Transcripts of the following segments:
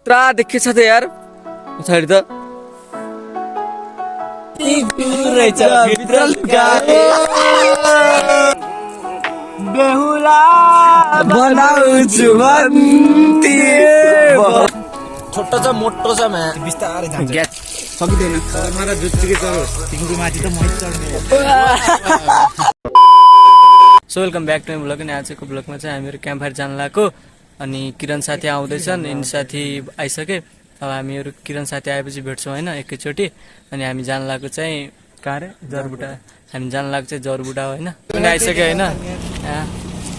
खतरा देखिछ त यार पछाडि त बेहुला बनाउँछु भन्थे छोटो छ मोटो छ मा बिस्तारै जान्छ ग्यास सकिदैन मारा जुत्तिकै चढोस् तिम्रो माथि त मै चढ्ने so welcome back to my blog. अनि आजको ब्लगमा चाहिँ हामीहरू क्याम्प फायर जान लागेको अनि किरण साथी आउँदैछन् इन साथी आइसके। अब हामीहरू किरण साथी आएपछि भेट्छौँ होइन एकैचोटि। अनि हामी जान लागेको चाहिँ कहाँ रे जरबुटा, हामी जान लागेको चाहिँ जरबुटा होइन पनि आइसक्यो होइन।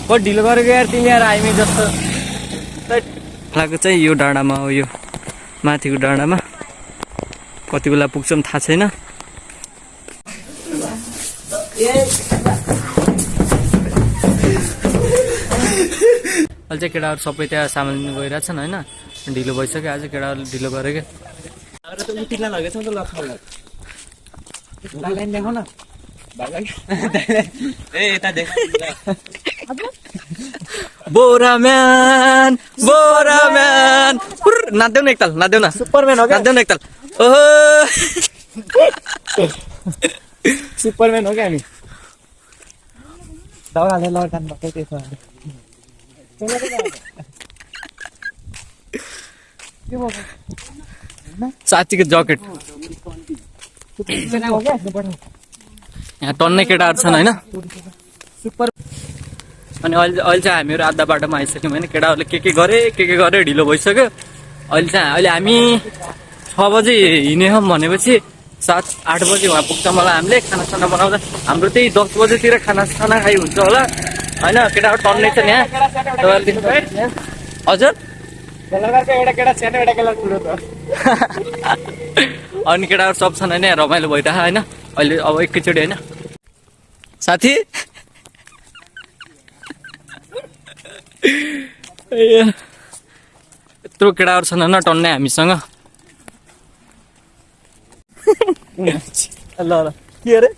कति ढिलो गरेको यार तिमी यार हामी जस्तो लागेको चाहिँ यो डाँडामा हो, यो माथिको डाँडामा कति बेला पुग्छौँ थाहा छैन। अहिले चाहिँ केटाहरू सबै त्यहाँ सामान लिनु गइरहेछन् होइन। ढिलो भइसक्यो आज केटाहरू ढिलो गरेको। बोराम्यान बोराम्यान नाच्देऊ न एकताल, नाच्देऊ न सुपरम्यान हो, नाच्देऊ न एकताल। ओहो सुपरम्यान हो क्या हामी दाउराले लड्छन् भकै त्यसो साथीको ज्याकेट यहाँ टन्नै केटाहरू छन् होइन। सुपर अनि अहिले चाहिँ हामीहरू आधा बाटोमा आइसक्यौँ होइन। केटाहरूले के गरे ढिलो भइसक्यो। अहिले हामी 6 बजी हिँड्यौँ भनेपछि 7-8 बजी उहाँ पुग्छ मलाई। हामीले खानासाना बनाउँदा हाम्रो त्यही 10 बजेतिर खानासाना खाइ हुन्छ होला होइन। केटाहरू टन्नै छ यहाँ हजुर। अनि केटाहरू सब छन् होइन, रमाइलो भइरहेको होइन अहिले। अब एकैचोटि होइन साथी यत्रो केटाहरू छन् होइन टन्नै हामीसँग। ल ल के अरे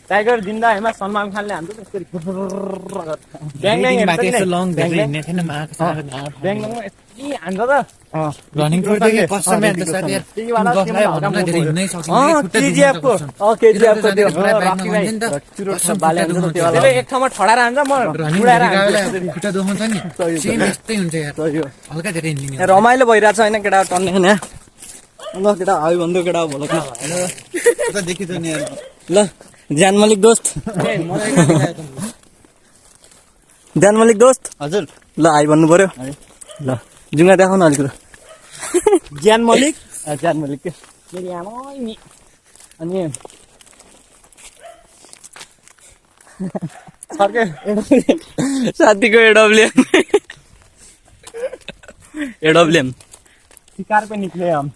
टाइगर जिन्दामा सलमान खानले हाम्रो त्यसरी रनिङ एक ठाउँमा ठडाएर हान्छ म रमाइलो भइरहेछ होइन केटाहरू टन्नै होइन। ल केटा आयो भन्दै केटा भोल ल ज्यान मलिक दोस्त, ज्यान मलिक दोस्त हजुर। ल आइ भन्नु पर्यो ल जुङ्गा देखाउन अलिक ज्यान मलिक ज्यान मलिक के अनि साथीको एडब्ल्युएम शिकार पे निक्ले हम।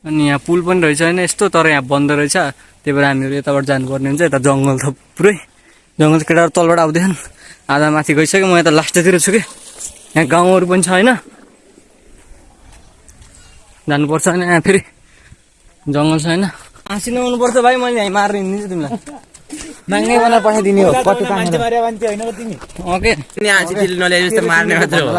अनि यहाँ पुल पनि रहेछ होइन यस्तो, तर यहाँ बन्द रहेछ। त्यही भएर हामीहरू यताबाट जानुपर्ने हुन्छ। यता जङ्गल छ पुरै जङ्गल। केटाहरू तलबाट आउँदैछन्, आधा माथि गइसक्यो। म यता लास्टतिर छु कि यहाँ गाउँहरू पनि छ होइन, जानुपर्छ होइन। यहाँ फेरि जङ्गल छ होइन। हाँसी नआउनुपर्छ भाइ, मैले यहाँ मारेर हिँडिदिन्छु तिमीलाई। नाङ्गे बनाएर पठाइदिने हो कति मान्छे मारे मान्छे होइन तिमी ओके तिमी हाँसी दिल नल्याए जस्तो मार्ने मात्र हो।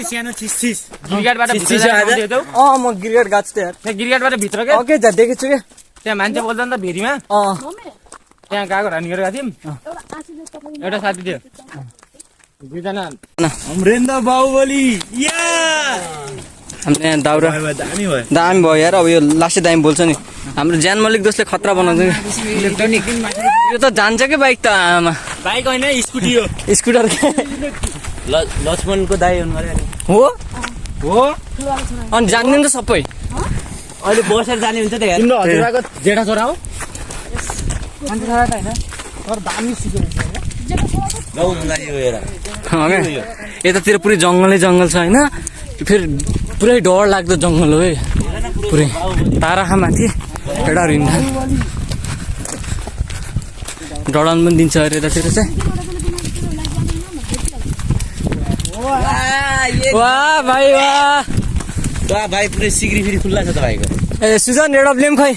सानो छिस गिरगाडबाट भित्र म गिरगाड गएको छु यार। त्यहाँ गिरगाडबाट भित्र के ओके जा देखेको छु क्या त्यहाँ मान्छे बोल्छ नि त भेरीमा। त्यहाँ गएको रनिङ गरेर गएको थियौँ। एउटा साथी थियो, दुईजना अमरेन्द्र बाहुबली। हामीले यहाँ दाउरा दामी भयो यार। अब यो लास्टै दामी बोल्छ नि हाम्रो ज्यान मलिक दोस्तले खतरा बनाउँछ कि इलेक्ट्रोनिक। यो त जान्छ कि बाइक त आमा बाइक होइन स्कुटी हो, स्कुटर लक्ष्मणको दाइ हुनु हो हो। अनि जान्दैन त सबै अहिले बसेर जाने हुन्छ त यार। तिम्रो हजुरबाको जेठा छोरा हो अन्त छोरा त होइन तर दामी सिक्यो। यतातिर पुरै जङ्गलै जङ्गल छ होइन। फेरि पुरै डर लाग्दो जङ्गल हो है पुरै। ताराखा माथि केटाहरू हिँड्दा डराउनु पनि दिन्छ अरे यतातिर चाहिँ। वाह भाइ वाह भाइ पुरै सिग्री फेरि खुल्ला छ त भाइको। ए सुजन एडब्ल्युएम खै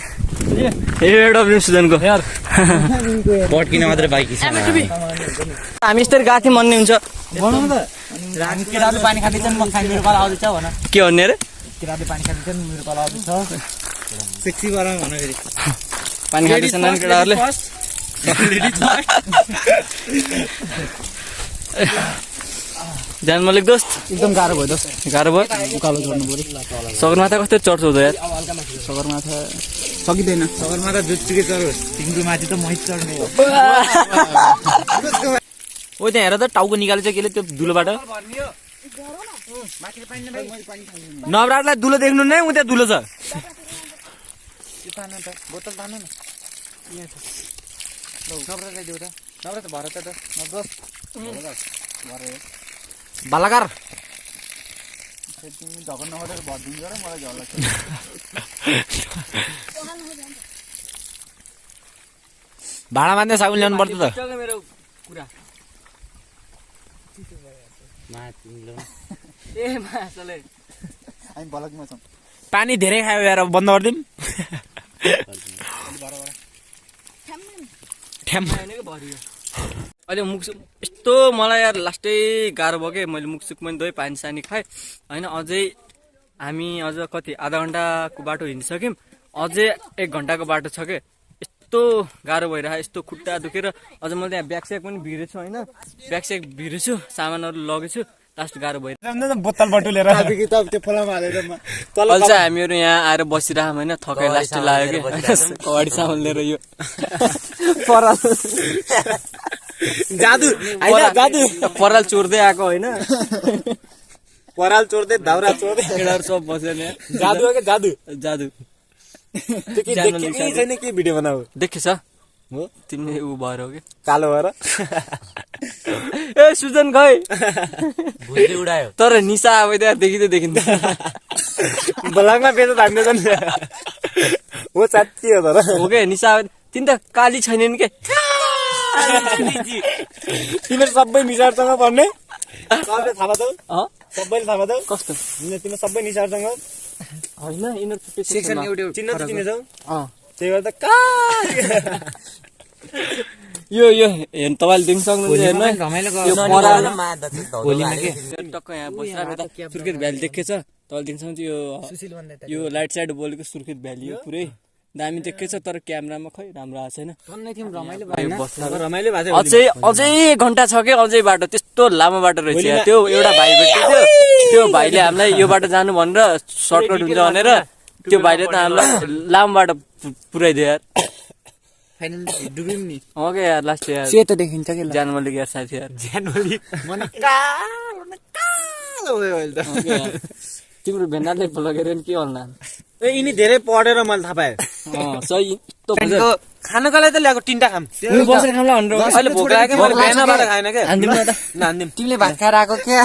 एडब्ल्युएम सुजनको पट्किन मात्रै बाइक हामी यस्तरी गाथी मन्ने हुन्छ बनाउनु त। केटाहरू पानी खाँदैछन्, म खाइ मेरो पाला आउँदैछ भन। के भन्ने अरे केटाले पानी खाँदैछन् मेरो तल छ सेक्सी गरम भन फेरि पानी खाँदैछन् केटाहरूले जान मलिक दोस्त एकदम गाह्रो भयो दोस्त गाह्रो भयो उकालो चढ्नु पर्यो सगरमाथा कस्तो चढ्छ हुँदो यार सगरमाथा सकिँदैन सगरमाथा जुत्सुकै चढोस् तिम्रो माथि त मै चढ्ने हो ओ त्यहाँ हेर त टाउको निकालेछ केले त्यो दुलोबाट नवराजलाई दुलो देख्नु नै उ त्यहाँ दुलो छ बोतल तान्नु न यहाँ छ लौ नवराजलाई देऊ त नवराज भर त बालाकार तिमी ढकन नखोटेर भरिदिन्छ र मलाई झ्याउ लाग्छ भाँडा मान्दै साबुन ल्याउनु पर्छ त मेरो कुरा ए मासले हामी भलकमा छौँ पानी धेरै खायो यार अब बन्द गरिदिउँ ठ्याम अहिले मुखसुक यस्तो मलाई यार लास्टै गाह्रो भयो कि मैले मुखसुक पनि धोएँ पानी सानी खाएँ होइन अझै हामी अझ कति आधा घन्टाको बाटो हिँडिसक्यौँ अझै 1 घन्टाको बाटो छ कि यस्तो गाह्रो भइरहेको यस्तो खुट्टा दुखेर अझ मैले त्यहाँ ब्यागस्याग पनि भिरेछु होइन ब्यागस्याग भिरेछु सामानहरू लगेछु लास्ट गाह्रो भयो बोतल बटुलेर किताब त्यो फलामा हालेर अहिले चाहिँ हामीहरू यहाँ आएर बसिरहेको होइन थकाइ लास्ट लाग्यो कि कबाडी सामान लिएर यो पराल जादु जादु पराल चोर्दै आएको होइन पराल चोर्दै दाउरा चोर्दै केटाहरू सब बसेर यहाँ जादु हो कि जादु जादु छैन के भिडियो बनाऊ देखेछ हो तिमीले ऊ भएर हो कि कालो भएर ए सुजन खै भुइँले उडायो तर निसा अब त्यहाँ देखिँदै देखिँदैन बलाङमा बेच धान्ने छन् हो चाँच्ची हो तर हो के निसा तिमी त काली छैनन् के तिमीहरू सबै निसारसँग पढ्ने सबैले थाहा पाउँछौ सबैले थाहा पाउँछौ कस्तो तिमीहरू सबै निसारसँग होइन यिनीहरू सेक्सन एउटा चिन्न त चिनेछौ अँ त्यही भएर त यो हेर्नु तपाईँले देख्न सक्नुहुन्छ हेर्नु रमाइलो यो पराल होलीमा के टक्क यहाँ बसिरहेको यता सुर्खेत भ्याली देखेछ तपाईँले देख्न सक्नुहुन्छ यो लाइट साइड बोलेको सुर्खेत भ्याली हो पुरै दामी देखेछ तर क्यामेरामा खै राम्रो आएको छैन रमाइलो भएको अझै 1 घन्टा छ कि अझै बाटो त्यस्तो लामो बाटो रहेछ यहाँ। त्यो एउटा भाइ भेट्यो त्यो भाइले हामीलाई यो बाटो जानु भनेर सर्टकट हुन्छ भनेर त्यो भाइले त हामीलाई लामो बाटो पुऱ्याइदियो यार फाइनल डुब्यौँ नि हो क्या यार लास्ट यार सेतो देखिन्छ कि ज्यानमली यार साथी यार ज्यानवरी मन कालो भयो अहिले त हो क्या यार। तिम्रो भेनाले लगेर नि के भन्ला ए यिनी धेरै पढेर मैले थाहा पाएँ सही खानको लागि त ल्याएको 3टा खाम बसेर खाउँला भनेर अहिले भोक लाग्यो मैले बिहानबाट खाएन क्या नान्दिम तिमीले भात खाएर आएको क्या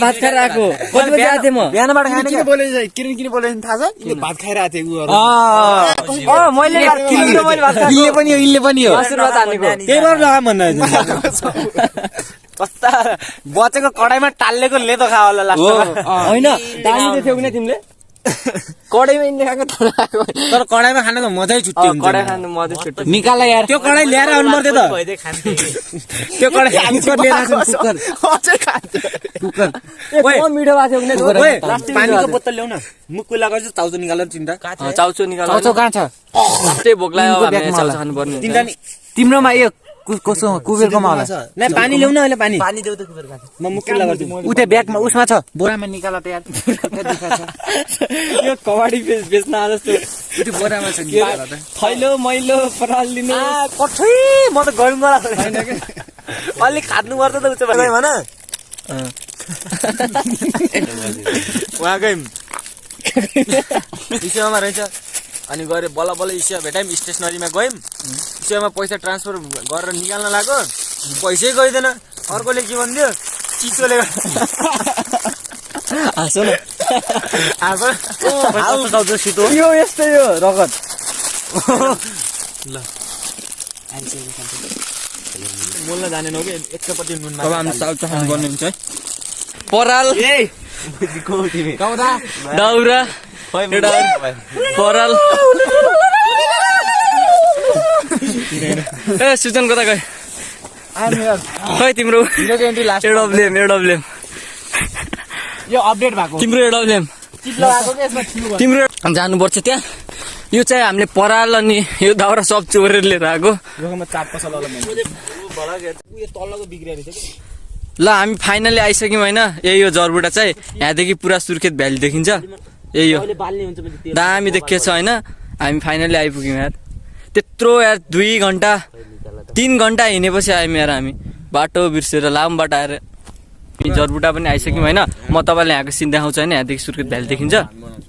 भात खाएर आएको कति बजी आएको थिएँ म बिहानबाट खाएन किन बोले किन बोले थाहा छ तिमीले भात खाएर आएको थियो मैले इल्ले पनि हो इल्ले पनि हो आशीर्वाद हानेको त्यही भएर लगाम भन्दा कस्ता बचेको कडाईमा टाल्लेको लेतो खा होला लास्टमा होइन दामी थियौ कि तिमीले कडाईमा इन्ने खाएको तर कडाईमा खानको मजै छुट्टी हुन्छ कडाई खानु मजा छुट्टी निकाल यार त्यो कडाई ल्याएर आउनु पर्थ्यो त त्यो कडाई कुकर लिएर आएको कुकर ओए मिठो भएको थियो ओए पानीको बोतल ल्याउ न मुख कुला गर्छ चाउचो निकालेर 3टा चाउचो निकाल चाउचाउ कहाँ छ त्यही भोक लाग्यो हामीले चाउचो खानु पर्ने 3टा नि तिम्रोमा यो कसो कुबेरकोमा होला ल पानी ल्याउ न अहिले पानी पानी देऊ त कुबेर खानु म मुख कुला गर्छु उते ब्यागमा उसमा छ बोरामा निकाल त यार यो कबाडी बेच्न आ जस्तो उते बोरामा छ निकाल त थैलो मैलो पराल लिनु कठै म त गरौँ गरा अलि खाद्नु पर्छ त उच्च भन उहाँ गयौँ इसियामा रहेछ अनि गएर बल्ल बल्ल इसिया भेटायौँ स्टेसनरीमा गयौँ इसियामा पैसा ट्रान्सफर गरेर निकाल्न लाग्यो पैसै गइदिएन अर्कोले के भनिदियो चिसोले हाँसो न हाँसो सितो यो यस्तै हो रगत ल मोल्न जानेनौ कि एकैपट्टि नुनमा अब हामी चाउचाउ खानु पर्ने हुन्छ है पराल दाउरा पराल ए सुजन कता गयो खै तिम्रो लास्ट एडब्लेम यो अपडेट भएको तिम्रो एडब्लेम तिम्रो जानुपर्छ त्यहाँ यो चाहिँ हामीले पराल अनि यो दाउरा सब चोरेर लिएर आएको ल हामी फाइनली आइसक्यौँ होइन यही हो जरबुटा चाहिँ यहाँदेखि पुरा सुर्खेत भ्याली देखिन्छ यही हो दामी देखिएछ होइन हामी फाइनली आइपुग्यौँ यार त्यत्रो यार 2 घन्टा 3 घन्टा हिँडेपछि आयौँ यार हामी बाटो बिर्सेर लामो बाटो आएर जरबुटा पनि आइसक्यौँ होइन म तपाईँलाई यहाँको सिन देखाउँछु होइन यहाँदेखि सुर्खेत भ्याली देखिन्छ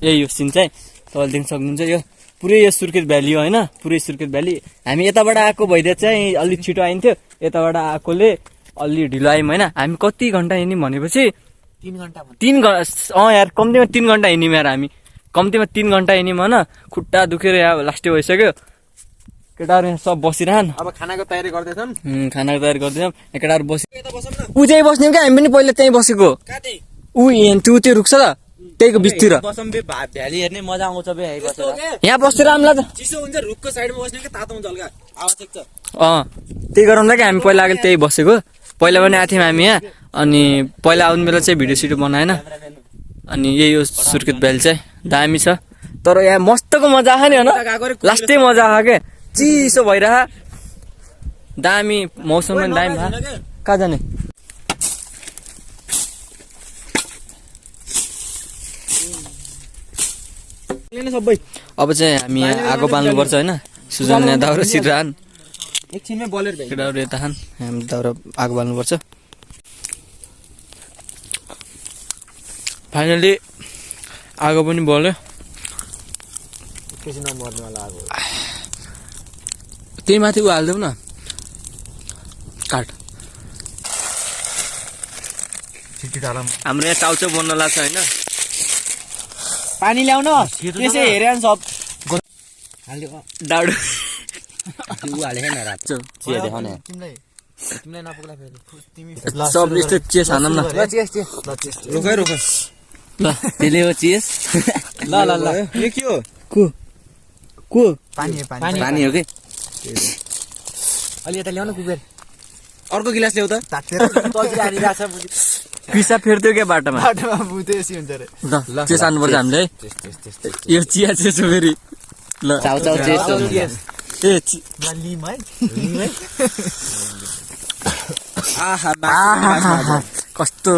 यही हो सिन चाहिँ तपाईँले देख्न सक्नुहुन्छ यो पुरै यो सुर्खेत भ्याली हो होइन पुरै सुर्खेत भ्याली हामी यताबाट आएको भइदिए चाहिँ अलिक छिटो आइन्थ्यो यताबाट आएकोले अलि ढिलो आयौँ होइन हामी कति घन्टा हिँड्यौँ भनेपछि 3 घन्टा यार कम्तीमा 3 घन्टा हिँड्यौँ यार हामी कम्तीमा 3 घन्टा हिँड्यौँ होइन खुट्टा दुखेर यहाँ लास्टै भइसक्यो केटाहरू यहाँ सब बसिरहन् अब खानाको तयारी गर्दैछन् खानाको तयारी गर्दैछौँ केटाहरू बसि ऊ चाहिँ बस्ने क्या हामी पनि पहिला त्यहीँ बसेको ऊ त्यो रुख्छ त त्यहीको बिचतिर भ्याली हेर्ने मजा आउँछ बे यहाँ बसेर हामीलाई त चिसो हुन्छ रुखको साइडमा बस्ने कि तातो हुन्छ हल्का आवाज चेक्छ त्यही गरौँ कि हामी पहिला अगाडि त्यही बसेको पहिला पनि आएको थियौँ हामी यहाँ अनि पहिला आउने बेला चाहिँ भिडियो सिडियो बनाएन अनि यही हो सुर्खेत भ्याली चाहिँ दामी छ तर यहाँ मस्तको मजा आयो नि होइन लास्टै मजा आयो क्या चिसो भइरह दामी मौसम पनि दामी भयो कहाँ जाने सबै अब चाहिँ हामी यहाँ आगो बाल्नुपर्छ होइन सुजन यहाँ दाउरा सिरहान एकछिनमै बलेर भ्याइ केटाहरू यता खान हामी दाउरा आगो बाल्नुपर्छ फाइनली आगो पनि बल्यो एकैछिनमा मर्नेवाला आगो त्यही माथि ऊ हालिदेऊ न काठ हाम्रो यहाँ चाउचाउ बन्न लाग्छ होइन पानी ल्याउन त्यसै हेरे सब डाडु सब यस्तो चेस हानौँ न रुख रुख ल त्यसले हो चेस ल ल ल यो के हो को पानी हो कि अलि यता ल्याउन कुबेर अर्को गिलास ल्याउ त पिसा फेर्थ्यो क्या बाटोमा ल चेस हान्नुपर्छ हामीले है यो चिया चेस हो फेरि ल चाउचाउ चेस ए कस्तो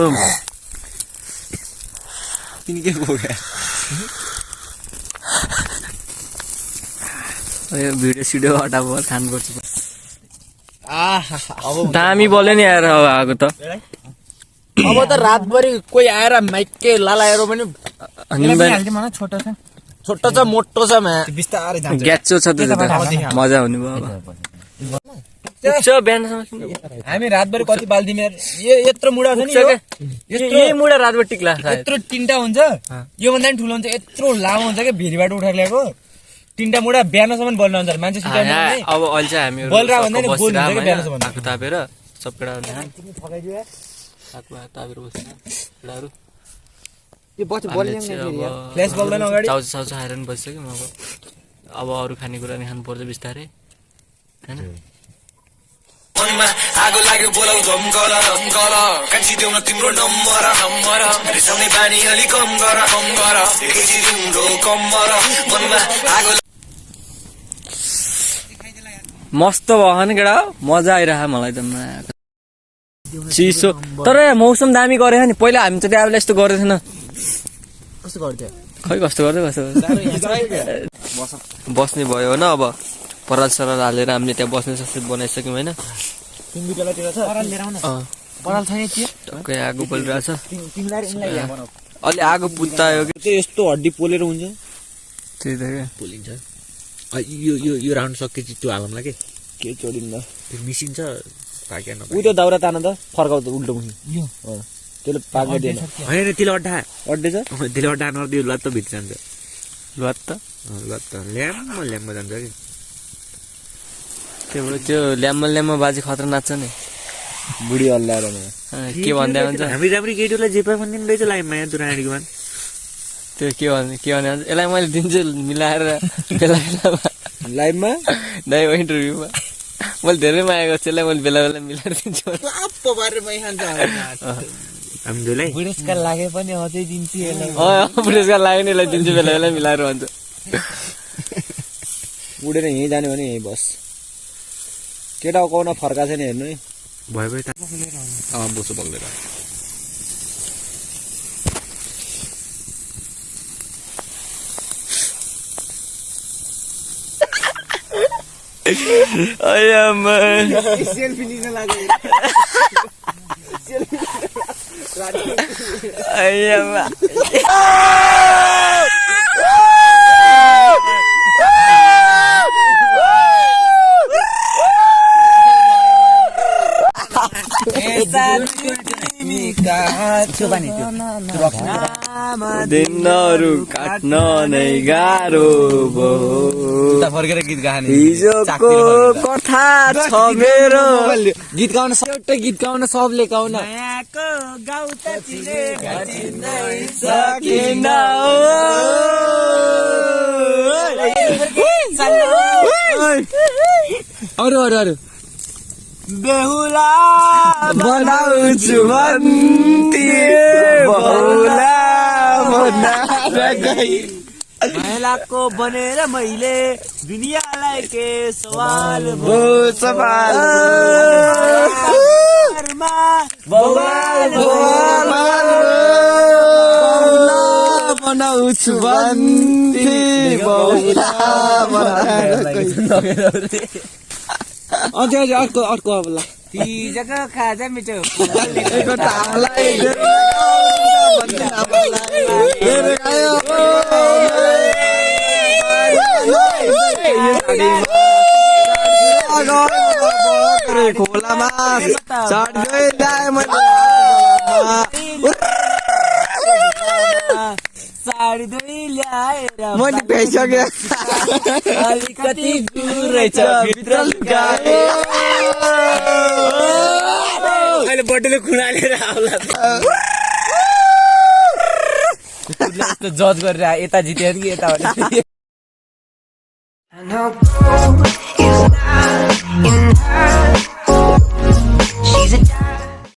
तिमी के भयो भिडियो सिडियो हटाएको खानुपर्छ दामी बोल्यो नि आएर आएको त अब त रातभरि कोही आएर माइके लालाएर पनि छोटो छ मोटो छ बिस्तारै जान्छ ग्याचो छ त्यो त मजा हुने भयो अब बिहानसम्म हामी रातभरि कति बाल्दिम यार यत्रो मुढा छ नि यही मुढा रातभरि टिक्ला यत्रो 3टा हुन्छ योभन्दा पनि ठुलो हुन्छ यत्रो लामो हुन्छ क्या भेरीबाट उठाएर ल्याएको 3टा मुढा बिहानसम्म बल्न हुन्छ मान्छे अब अहिले चाहिँ हामी बलरा भन्दा नि गोल हुन्छ क्या बिहानसम्म आगो तापेर सब केटाहरूले आगो तापेर बस्छ केटाहरू यो पछि बल्ने फ्ल्यास बल्दैन अगाडि चाउचाउ खाएर पनि बसिसक्यो म अब अरू खानेकुरा नि खानुपर्छ बिस्तारै होइन मनमा आगो लाग्यो बोलाउ धम गर कान्छी देउन तिम्रो नम्बर रिसाउने बानी अलि कम गर एकैछिन तिम्रो कम्बर मनमा आगो मस्त भयो नि केटा मजा आइरह मलाई त चिसो तर मौसम दामी गरेको नि पहिला हामी त त्यहाँ यस्तो गरेको थिएन कस्तो गर्थ्यो खै कस्तो गर्दै बस्ने भयो होइन अब पराल सराल हालेर हामीले त्यहाँ बस्ने ससुत बनाइसक्यौँ होइन टक्कै आगो पोलिरहेको छ अलि आगो पुत्तायो कि यस्तो हड्डी पोलेर हुन्छ त्यही त क्या पोलिन्छ यो राउन्ड सकेपछि त्यो हालमला के चोडिँदा त्यो मिसिन्छ पाकेन उ त्यो दाउरा तान त फर्काउ त उल्टो मुखी त्यसले पाक्न दिएन होइन त्यसले अड्डे छ त्यसले अड्डा नदियो लत्त भित्र जान्छ लत्त ल्याम्म जान्छ कि त्यहाँबाट त्यो ल्याम्मा बाजी खतरा नाच्छ नि बुढी हल्लाएर के भन्दै हुन्छ हामी राम्री केटीलाई जे पाए पनि रहेछ लाइममा यहाँ दुरानीको मान त्यो के भने यसलाई मैले दिन्छु मिलाएर बेला बेलामा लाइभमा दाइको इन्टरभ्यूमा मैले धेरै माया गर्छु यसलाई मैले बेला बेला मिलाएर दिन्छु हामी दुईलाई पुरस्कार लागे पनि अझै दिन्छु यसलाई पुरस्कार लाग्यो नि यसलाई दिन्छु बेला बेला मिलाएर भन्छ उडेर यहीँ जाने भने यहीँ बस केटा कौन फर्का छैन हेर्नु है भयो भयो बोसो बग्लेर सेल्फी लिन लाग्यो दिनहरू काट्न नै गाह्रो भयो फर्केर गीत गाने हिजोको कथा छ मेरो गीत गाउन एउटै गीत गाउन सबले गाउन सकिन अरू अरू अरू बेहुला बनाउँछु भन्थे बहुला बनाएर गई महिलाको बनेर मैले दुनियाँलाई के सवाल भो सवाल बनाउँछु भन्थे बहुला बनाएर गई अझै अझै अर्को अर्को अब ल तिजको खाजा मिठो खोलामा साडी धोइ ल्याएर मैले भ्याइसकेँ अलिकति दूर रहेछ भित्र लुकाए अहिले बर्थडेले खुनालेर आउला जज गरेर यता जित्यो कि यता